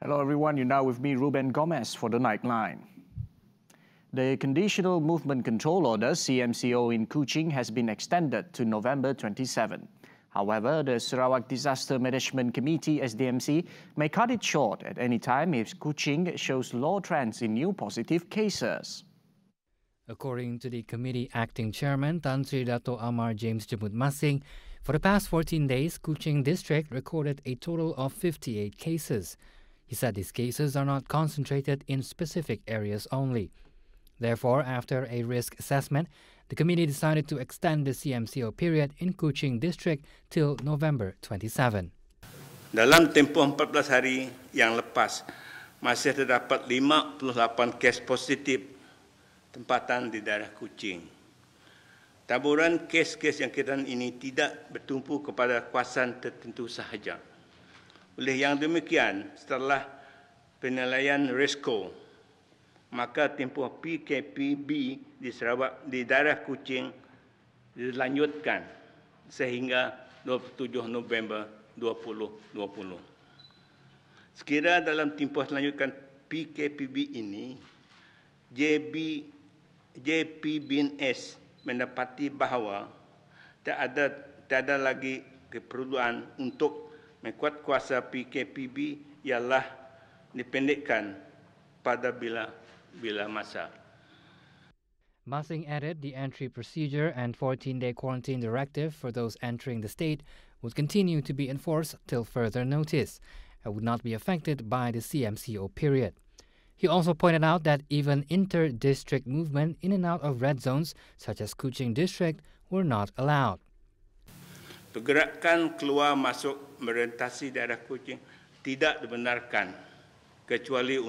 Hello everyone, you're now with me, Ruben Gomez, for the Nightline. The Conditional Movement Control Order, CMCO, in Kuching has been extended to November 27. However, the Sarawak Disaster Management Committee, SDMC, may cut it short at any time if Kuching shows low trends in new positive cases. According to the committee acting chairman, Tan Sri Dato' Amar James Jemut Masing, for the past 14 days, Kuching district recorded a total of 58 cases. He said these cases are not concentrated in specific areas only. Therefore, after a risk assessment, the committee decided to extend the CMCO period in Kuching district till November 27. Dalam tempoh 14 hari yang lepas, masih terdapat 58 kes positif tempatan di daerah Kuching. Taburan kes-kes yang kira ini tidak bertumpu kepada kawasan tertentu sahaja. Oleh yang demikian, setelah penilaian risiko, maka tempoh PKPB di Sarawak di daerah Kuching dilanjutkan sehingga 27 November 2020. Sekira dalam tempoh melanjutkan PKPB ini, JPBNS mendapati bahawa tak ada lagi keperluan untuk mekuat kuasa PKPB ialah dipendekkan pada bila masa. Masing added the entry procedure and 14-day quarantine directive for those entering the state would continue to be enforced till further notice and would not be affected by the CMCO period. He also pointed out that even inter-district movement in and out of red zones, such as Kuching district, were not allowed. Pergerakan keluar masuk merentasi daerah Kuching tidak dibenarkan kecuali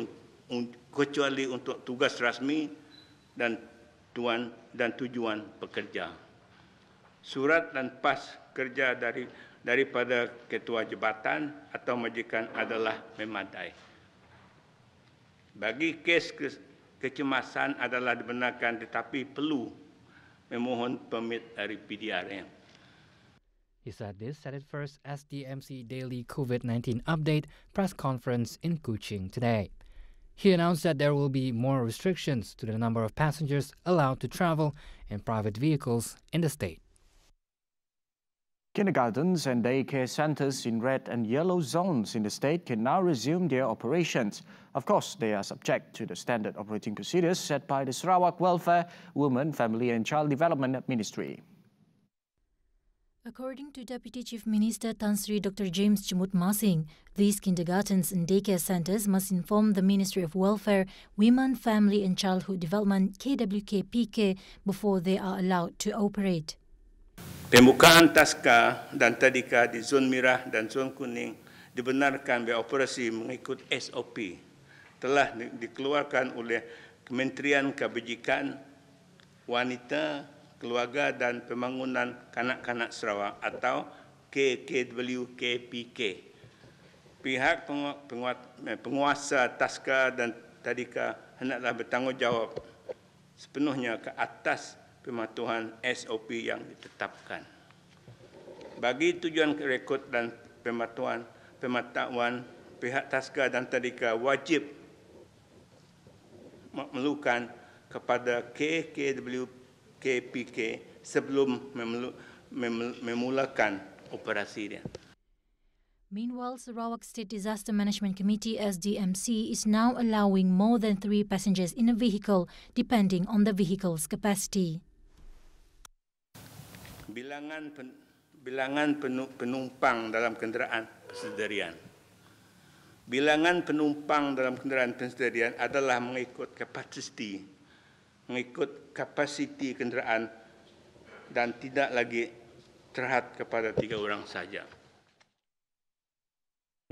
untuk tugas rasmi dan tujuan pekerja. Surat dan pas kerja daripada ketua jabatan atau majikan adalah memadai. Bagi kes kecemasan adalah dibenarkan tetapi perlu memohon permit dari PDRM. He said this at its first SDMC Daily COVID-19 Update press conference in Kuching today. He announced that there will be more restrictions to the number of passengers allowed to travel in private vehicles in the state. Kindergartens and daycare centers in red and yellow zones in the state can now resume their operations. Of course, they are subject to the standard operating procedures set by the Sarawak Welfare, Women, Family and Child Development Ministry. According to Deputy Chief Minister Tan Sri Dr. James Jemut Masing, these kindergartens and daycare centres must inform the Ministry of Welfare, Women, Family and Childhood Development (KWKPK) before they are allowed to operate. Pembukaan taska dan tadika di zon merah dan zon kuning dibenarkan beroperasi mengikut SOP telah dikeluarkan oleh Kementerian Kebajikan Wanita, Keluarga dan Pembangunan Kanak-kanak Sarawak atau KWKPK. Pihak penguasa taska dan tadika hendaklah bertanggungjawab sepenuhnya ke atas pematuhan SOP yang ditetapkan. Bagi tujuan rekod dan pematuhan, pihak taska dan tadika wajib memerlukan kepada KWKPK sebelum memulakan operasi dia. Meanwhile, Sarawak State Disaster Management Committee (SDMC) is now allowing more than 3 passengers in a vehicle, depending on the vehicle's capacity. Bilangan penumpang dalam kenderaan persendirian. Bilangan penumpang dalam kenderaan persendirian adalah mengikut kapasiti kenderaan dan tidak lagi terhad kepada 3 orang saja.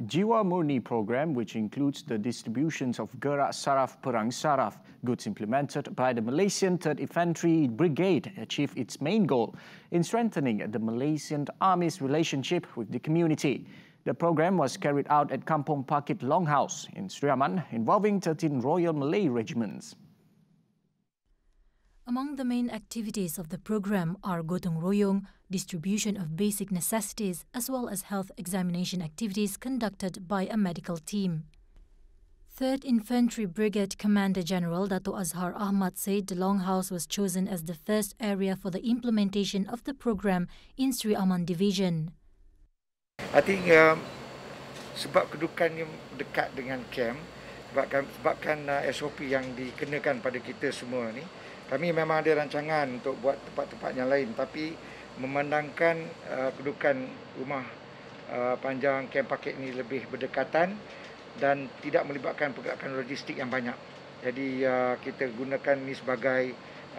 Jiwa Murni program, which includes the distributions of gerak saraf perang saraf goods implemented by the Malaysian 3rd Infantry Brigade, achieved its main goal in strengthening the Malaysian Army's relationship with the community. The program was carried out at Kampung Pakit Longhouse in Sriaman, involving 13 Royal Malay regiments. Among the main activities of the program are gotong royong, distribution of basic necessities, as well as health examination activities conducted by a medical team. 3rd Infantry Brigade Commander General Dato' Azhar Ahmad said the Longhouse was chosen as the first area for the implementation of the program in Sri Aman Division. I think sebab kedudukannya dekat dengan camp, sebabkan SOP yang dikenakan pada kita semua ni, kami memang ada rancangan untuk buat tempat-tempat yang lain, tapi memandangkan kedudukan rumah panjang camp paket ni lebih berdekatan dan tidak melibatkan pergerakan logistik yang banyak. Jadi kita gunakan ini sebagai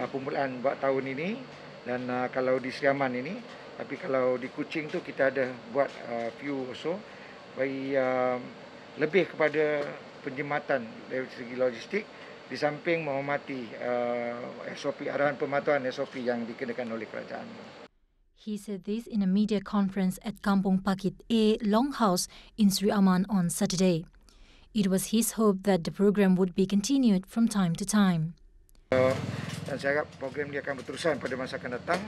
permulaan buat tahun ini, dan kalau di Sri Aman ini, tapi kalau di Kuching tu kita ada buat few also bagi lebih kepada penjimatan dari segi logistik di samping menghormati SOP, arahan pematuhan SOP yang dikenakan oleh kerajaan. He said this in a media conference at Kampung Pakit A Longhouse in Sri Aman on Saturday. It was his hope that the program would be continued from time to time. Dan saya harap program ini akan berterusan pada masa akan datang,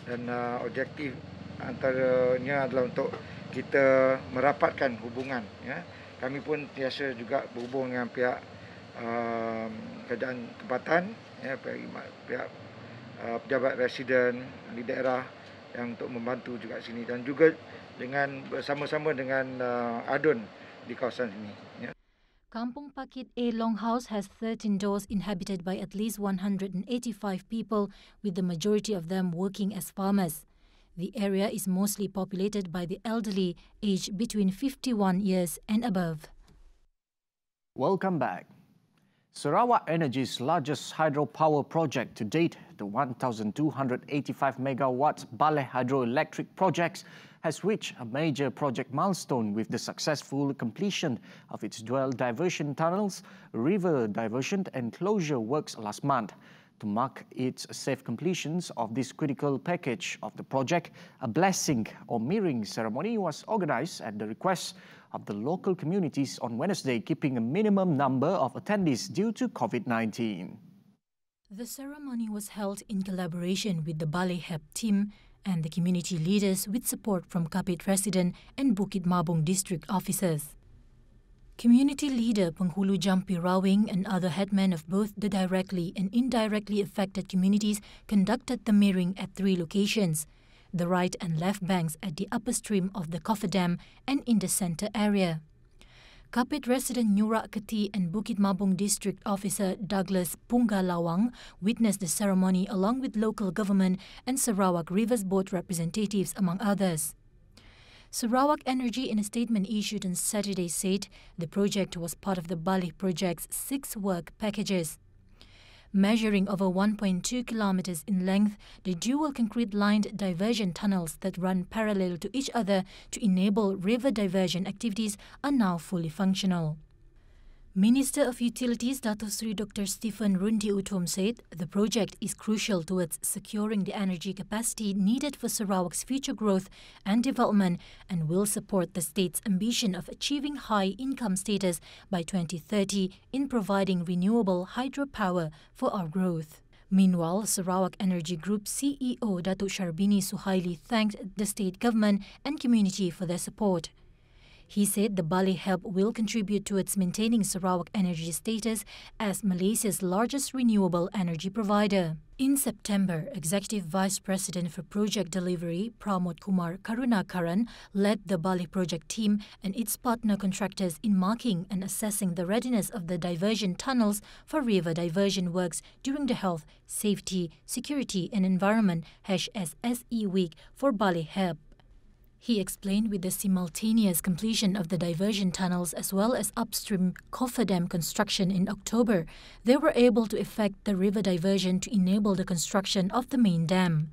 dan objektif antaranya adalah untuk kita merapatkan hubungan. Ya. Kami pun biasa juga berhubung dengan pihak kerajaan tempatan, ya, pihak pejabat residen di daerah yang untuk membantu juga sini, dan juga dengan bersama-sama dengan ADUN di kawasan sini. Ya. Kampung Pakit A Longhouse has 13 doors inhabited by at least 185 people, with the majority of them working as farmers. The area is mostly populated by the elderly, aged between 51 years and above. Welcome back. Sarawak Energy's largest hydropower project to date, the 1,285 megawatts Baleh hydroelectric projects, has reached a major project milestone with the successful completion of its dual diversion tunnels, river diversion and closure works last month. To mark its safe completions of this critical package of the project, a blessing or mirroring ceremony was organized at the request of the local communities on Wednesday, keeping a minimum number of attendees due to COVID-19. The ceremony was held in collaboration with the Baleh HEP team and the community leaders, with support from Kapit resident and Bukit Mabung district officers. Community leader Penghulu Jampi Rawing and other headmen of both the directly and indirectly affected communities conducted the mirroring at 3 locations: the right and left banks at the upper stream of the Coffer Dam and in the centre area. Kapit resident Nurak Keti and Bukit Mabung district officer Douglas Pungalawang witnessed the ceremony along with local government and Sarawak Rivers Board representatives, among others. Sarawak Energy, in a statement issued on Saturday, said the project was part of the Baleh project's 6 work packages. Measuring over 1.2 kilometers in length, the dual concrete-lined diversion tunnels that run parallel to each other to enable river diversion activities are now fully functional. Minister of Utilities Dato' Sri Dr. Stephen Rundi Utom said the project is crucial towards securing the energy capacity needed for Sarawak's future growth and development, and will support the state's ambition of achieving high income status by 2030 in providing renewable hydropower for our growth. Meanwhile, Sarawak Energy Group CEO Datuk Sharbini Suhaili thanked the state government and community for their support. He said the Baleh HEP will contribute towards maintaining Sarawak energy status as Malaysia's largest renewable energy provider. In September, Executive Vice President for Project Delivery Pramod Kumar Karunakaran led the Baleh project team and its partner contractors in marking and assessing the readiness of the diversion tunnels for river diversion works during the Health, Safety, Security and Environment (SSE) week for Baleh HEP. He explained with the simultaneous completion of the diversion tunnels as well as upstream Coffer Dam construction in October, they were able to effect the river diversion to enable the construction of the main dam.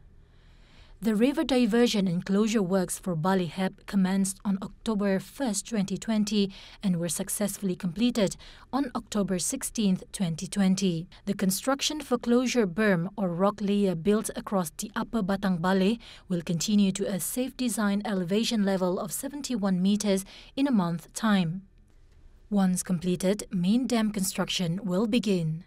The river diversion and closure works for Baleh HEP commenced on October 1, 2020 and were successfully completed on October 16, 2020. The construction for closure berm or rock layer built across the upper Batang Baleh will continue to a safe design elevation level of 71 meters in a month's time. Once completed, main dam construction will begin.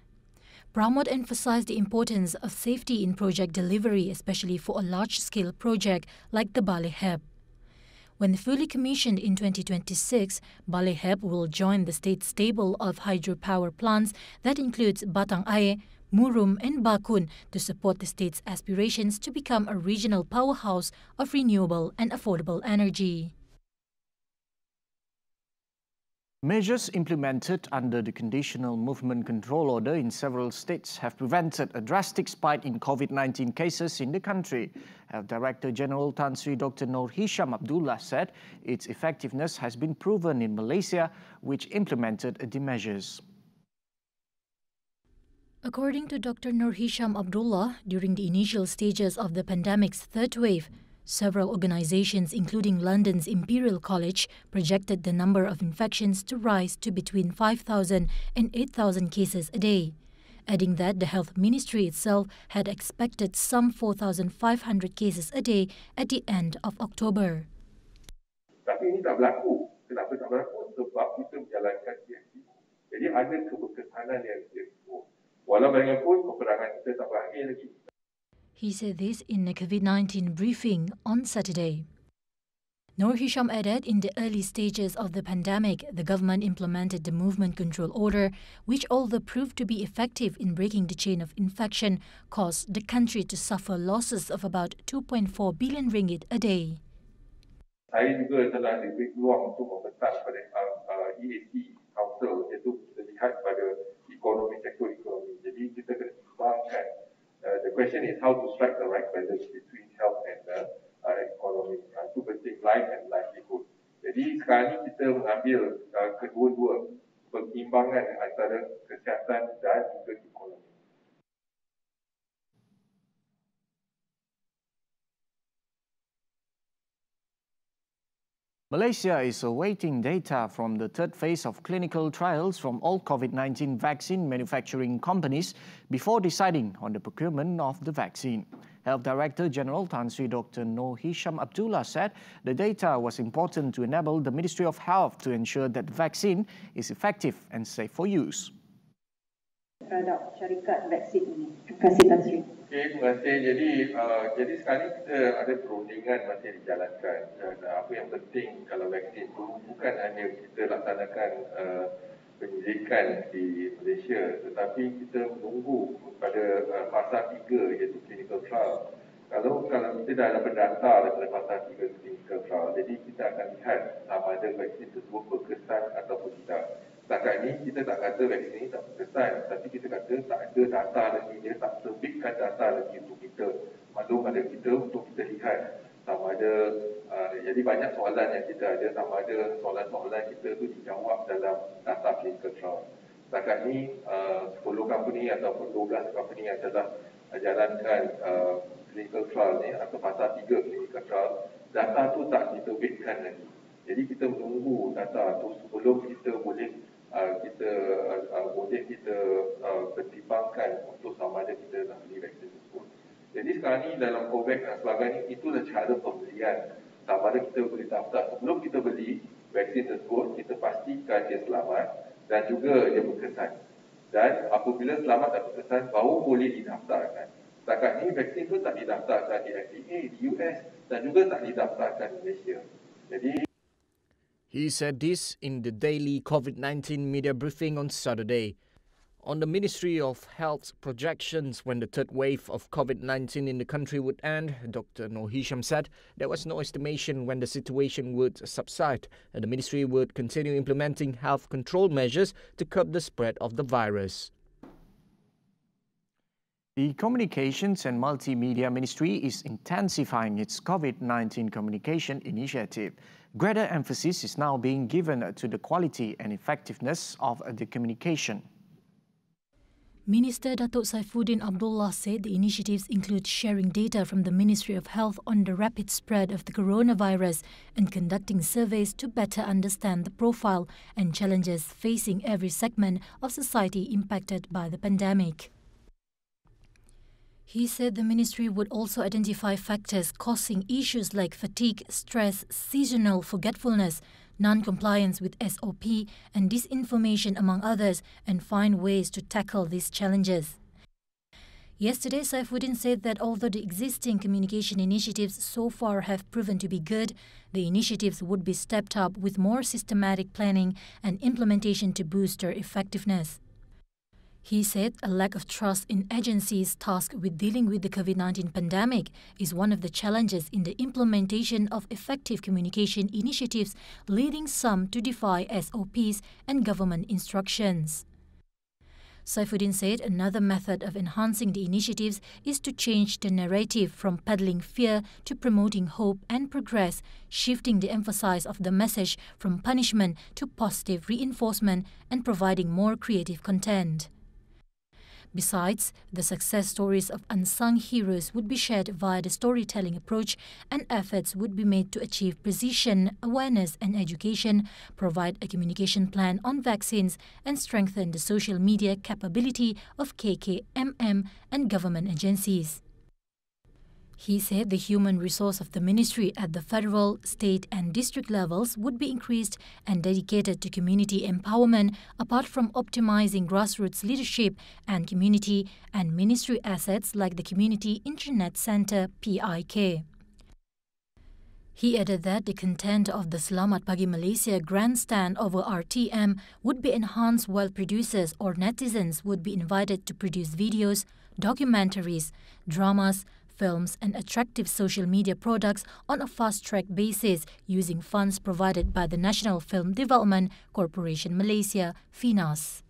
Pramod emphasized the importance of safety in project delivery, especially for a large-scale project like the Baleh HEP. When fully commissioned in 2026, Baleheb will join the state stable of hydropower plants that includes Batang Air, Murum and Bakun to support the state's aspirations to become a regional powerhouse of renewable and affordable energy. Measures implemented under the Conditional Movement Control Order in several states have prevented a drastic spike in COVID-19 cases in the country. Health Director General Tan Sri Dr. Noor Hisham Abdullah said its effectiveness has been proven in Malaysia, which implemented the measures. According to Dr. Noor Hisham Abdullah, during the initial stages of the pandemic's third wave, several organizations, including London's Imperial College, projected the number of infections to rise to between 5,000 and 8,000 cases a day, adding that the Health Ministry itself had expected some 4,500 cases a day at the end of October. Tapi ini tak berlaku. Kenapa tak berlaku? Sebab kita menjalankan CMCO. Jadi ada keberkesanan yang kita sebut. Walau bagaimanapun peperangan kita tak berakhir lagi. He said this in a COVID-19 briefing on Saturday. Noor Hisham added in the early stages of the pandemic, the government implemented the Movement Control Order, which although proved to be effective in breaking the chain of infection, caused the country to suffer losses of about 2.4 billion ringgit a day. Saya juga telah diberi peluang untuk membentas pada EAC Council, iaitu kita lihat pada sektor ekonomi. Jadi kita kena timbangkan. The question is how to strike the right balance between health and economy. Itu penting, life and livelihood. Jadi sekarang ini kita mengambil kedua-dua perimbangan antara kesihatan dan juga ekonomi. Malaysia is awaiting data from the third phase of clinical trials from all COVID-19 vaccine manufacturing companies before deciding on the procurement of the vaccine. Health Director General Tan Sri Dr. Noor Hisham Abdullah said the data was important to enable the Ministry of Health to ensure that the vaccine is effective and safe for use. Terhadap syarikat vaksin ini. Terima kasih Tan Sri. Okey, terima kasih. Jadi sekarang kita ada perundingan masih dijalankan. Dan apa yang penting kalau vaksin itu bukan hanya kita laksanakan penyelidikan di Malaysia, tetapi kita menunggu pada fasa 3 iaitu clinical trial. Kalau kita dah dapat data daripada fasa 3 clinical trial, jadi kita akan lihat sama ada vaksin tersebut berkesan ataupun tidak. Setakat ini kita tak kata vaksin ini tak berkesan, tapi kita kata tak ada data lagi, dia tak terbitkan data lagi untuk kita, maklum pada kita untuk kita lihat sama ada, jadi banyak soalan yang kita ada, sama ada soalan-soalan kita tu dijawab dalam data clinical trial. Setakat ini 10 company ataupun 12 company yang telah jalankan clinical trial ni atau fasa 3 clinical trial, data tu tak diterbitkan lagi. Jadi kita menunggu data tu sebelum kita boleh pertimbangkan untuk sama ada kita nak beli vaksin tersebut. Jadi sekarang ni dalam COVAX dan sebagainya, itulah cara pembelian. Sama ada kita boleh daftar. Sebelum kita beli vaksin tersebut, kita pastikan dia selamat dan juga dia berkesan. Dan apabila selamat dan berkesan, baru boleh didaftarkan. Setakat ni vaksin tu tak didaftarkan di FDA, di US dan juga tak didaftarkan di Malaysia. Jadi He said this in the daily COVID-19 media briefing on Saturday. On the Ministry of Health's projections when the third wave of COVID-19 in the country would end, Dr. Noor Hisham said there was no estimation when the situation would subside and the ministry would continue implementing health control measures to curb the spread of the virus. The Communications and Multimedia Ministry is intensifying its COVID-19 communication initiative. Greater emphasis is now being given to the quality and effectiveness of the communication. Minister Datuk Saifuddin Abdullah said the initiatives include sharing data from the Ministry of Health on the rapid spread of the coronavirus and conducting surveys to better understand the profile and challenges facing every segment of society impacted by the pandemic. He said the ministry would also identify factors causing issues like fatigue, stress, seasonal forgetfulness, non-compliance with SOP and disinformation among others and find ways to tackle these challenges. Yesterday, Saifuddin said that although the existing communication initiatives so far have proven to be good, the initiatives would be stepped up with more systematic planning and implementation to boost their effectiveness. He said a lack of trust in agencies tasked with dealing with the COVID-19 pandemic is one of the challenges in the implementation of effective communication initiatives, leading some to defy SOPs and government instructions. Saifuddin said another method of enhancing the initiatives is to change the narrative from peddling fear to promoting hope and progress, shifting the emphasis of the message from punishment to positive reinforcement and providing more creative content. Besides, the success stories of unsung heroes would be shared via the storytelling approach, and efforts would be made to achieve precision, awareness and education, provide a communication plan on vaccines, and strengthen the social media capability of KKMM and government agencies. He said the human resource of the ministry at the federal, state and district levels would be increased and dedicated to community empowerment apart from optimizing grassroots leadership and community and ministry assets like the Community Internet Centre PIK. He added that the content of the Selamat Pagi Malaysia grandstand over RTM would be enhanced while producers or netizens would be invited to produce videos, documentaries, dramas, films and attractive social media products on a fast-track basis using funds provided by the National Film Development Corporation Malaysia, FINAS.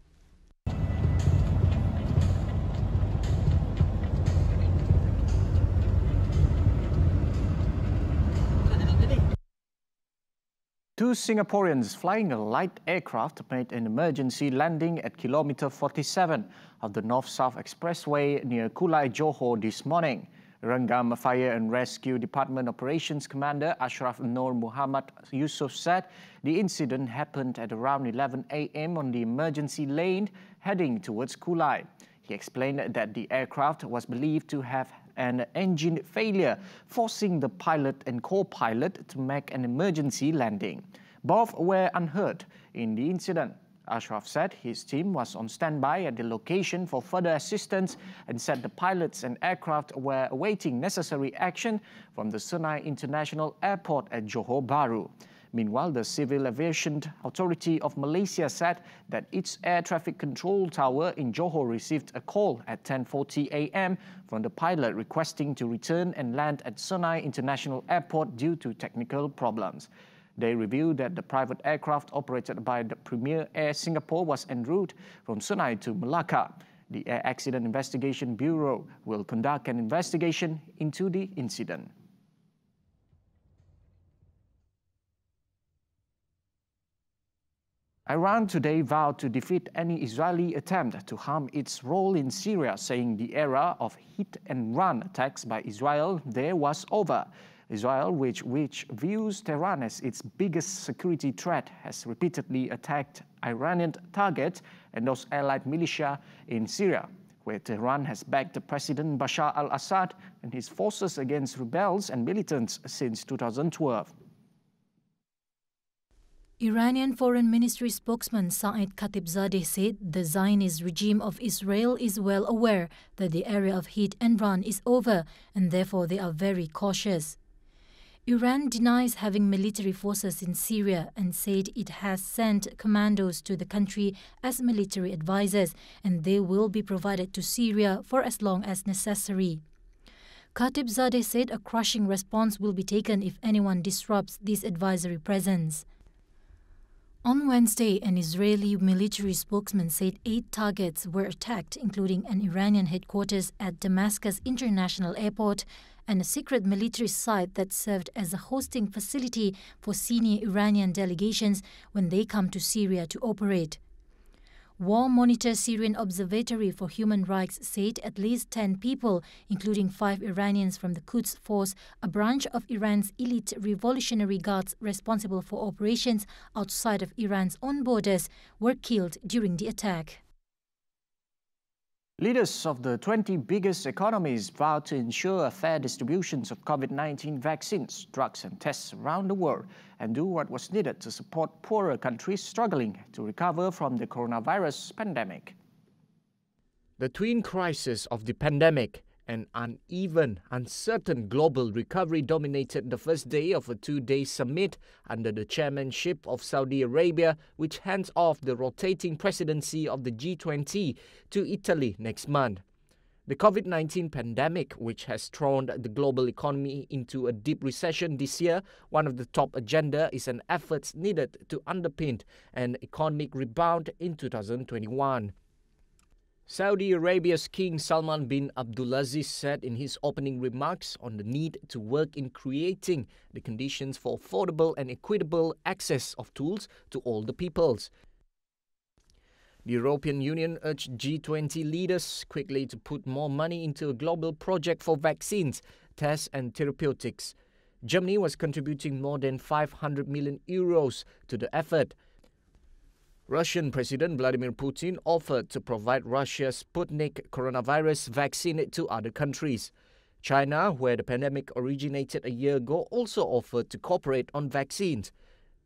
Two Singaporeans flying a light aircraft made an emergency landing at kilometre 47 of the North-South Expressway near Kulai, Johor this morning. Rengam Fire and Rescue Department Operations Commander Ashraf Nur Muhammad Yusof said the incident happened at around 11 a.m. on the emergency lane heading towards Kulai. He explained that the aircraft was believed to have an engine failure, forcing the pilot and co-pilot to make an emergency landing. Both were unhurt in the incident. Ashraf said his team was on standby at the location for further assistance and said the pilots and aircraft were awaiting necessary action from the Senai International Airport at Johor Bahru. Meanwhile, the Civil Aviation Authority of Malaysia said that its air traffic control tower in Johor received a call at 10:40 a.m. from the pilot requesting to return and land at Senai International Airport due to technical problems. They revealed that the private aircraft operated by the Premier Air Singapore was en route from Senai to Melaka. The Air Accident Investigation Bureau will conduct an investigation into the incident. Iran today vowed to defeat any Israeli attempt to harm its role in Syria, saying the era of hit-and-run attacks by Israel there was over. Israel, which views Tehran as its biggest security threat, has repeatedly attacked Iranian targets and those allied militia in Syria, where Tehran has backed President Bashar al-Assad and his forces against rebels and militants since 2012. Iranian Foreign Ministry spokesman Saeed Khatibzadeh said the Zionist regime of Israel is well aware that the era of hit and run is over and therefore they are very cautious. Iran denies having military forces in Syria and said it has sent commandos to the country as military advisors and they will be provided to Syria for as long as necessary. Khatibzadeh said a crushing response will be taken if anyone disrupts this advisory presence. On Wednesday, an Israeli military spokesman said 8 targets were attacked, including an Iranian headquarters at Damascus International Airport and a secret military site that served as a hosting facility for senior Iranian delegations when they come to Syria to operate. War Monitor Syrian Observatory for Human Rights said at least 10 people, including 5 Iranians from the Quds Force, a branch of Iran's elite revolutionary guards responsible for operations outside of Iran's own borders, were killed during the attack. Leaders of the 20 biggest economies vowed to ensure a fair distribution of COVID-19 vaccines, drugs and tests around the world and do what was needed to support poorer countries struggling to recover from the coronavirus pandemic. The twin crises of the pandemic and uneven, uncertain global recovery dominated the first day of a two-day summit under the chairmanship of Saudi Arabia, which hands off the rotating presidency of the G20 to Italy next month. The COVID-19 pandemic, which has thrown the global economy into a deep recession this year, one of the top agenda is an efforts needed to underpin an economic rebound in 2021. Saudi Arabia's King Salman bin Abdulaziz said in his opening remarks on the need to work in creating the conditions for affordable and equitable access of tools to all the peoples. The European Union urged G20 leaders quickly to put more money into a global project for vaccines, tests and therapeutics. Germany was contributing more than 500 million euros to the effort. Russian President Vladimir Putin offered to provide Russia's Sputnik coronavirus vaccine to other countries. China, where the pandemic originated a year ago, also offered to cooperate on vaccines.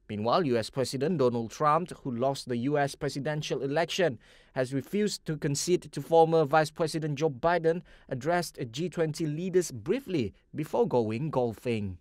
Meanwhile, US President Donald Trump, who lost the US presidential election, has refused to concede to former Vice President Joe Biden, addressed G20 leaders briefly before going golfing.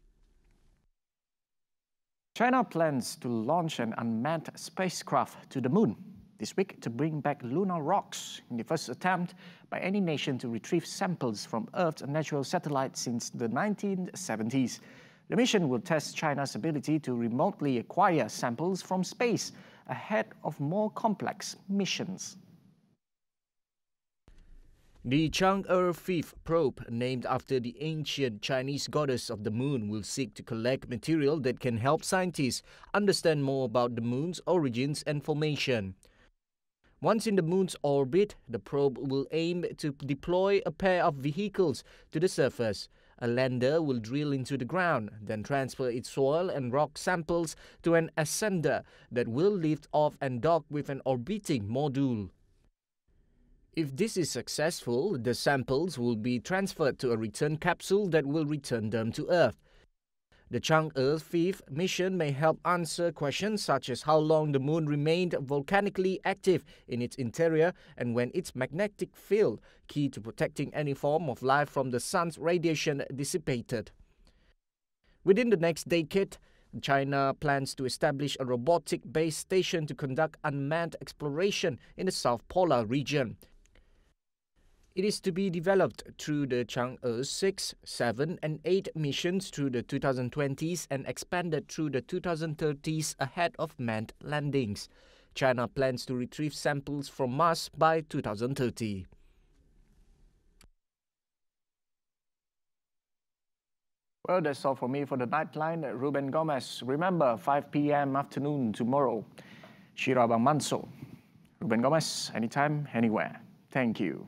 China plans to launch an unmanned spacecraft to the moon this week to bring back lunar rocks in the first attempt by any nation to retrieve samples from Earth's natural satellites since the 1970s. The mission will test China's ability to remotely acquire samples from space ahead of more complex missions. The Chang'e 5 probe, named after the ancient Chinese goddess of the moon, will seek to collect material that can help scientists understand more about the moon's origins and formation. Once in the moon's orbit, the probe will aim to deploy a pair of vehicles to the surface. A lander will drill into the ground, then transfer its soil and rock samples to an ascender that will lift off and dock with an orbiting module. If this is successful, the samples will be transferred to a return capsule that will return them to Earth. The Chang'e 5 mission may help answer questions such as how long the moon remained volcanically active in its interior and when its magnetic field, key to protecting any form of life from the sun's radiation, dissipated. Within the next decade, China plans to establish a robotic base station to conduct unmanned exploration in the South Polar region. It is to be developed through the Chang'e 6, 7 and 8 missions through the 2020s and expanded through the 2030s ahead of manned landings. China plans to retrieve samples from Mars by 2030. Well, that's all for me for the Nightline. Ruben Gomez. Remember, 5 p.m. afternoon tomorrow. Shira Bang Manso. Ruben Gomez, anytime, anywhere. Thank you.